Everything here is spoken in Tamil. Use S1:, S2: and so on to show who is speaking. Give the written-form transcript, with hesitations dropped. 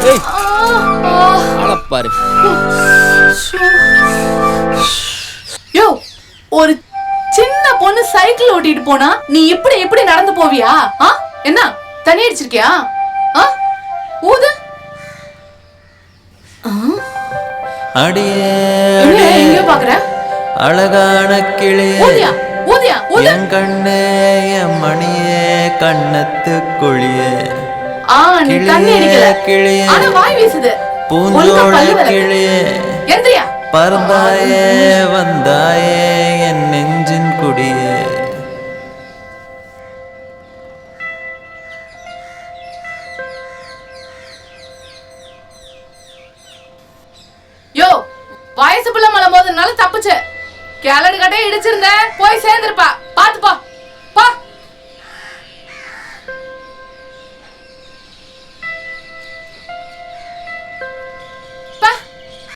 S1: ஏய் ஆளப்பாரு.
S2: யோ, ஒரு சின்ன பொண்ணு சைக்கிள் ஓட்டிட்டு போனா நீ இப்படி இப்படி நடந்து போவியா? என்ன தண்ணி அடிச்சிருக்கியா? ஊது.
S3: அடியே
S2: எங்க பாக்குற?
S3: அழகான கிளியே,
S2: ஊதியா ஊதியா ஊது.
S3: என் கண்ணே என் மணியே கண்ணத்து குழியே,
S2: நீ தண்ணி அடிக்கல,
S3: கிளியே
S2: ஆனா வாய் வீசுது.
S3: பூஞ்சோட கிளியே,
S2: எந்திரியா?
S3: பறந்தாயே வந்தாயே என் நெஞ்சின் குடியே.
S2: யோ, வயசு பிள்ளை மலை மோதுனால தப்புச்சு. கேலடு கட்டையை இடிச்சிருந்த போய் சேர்ந்திருப்பா.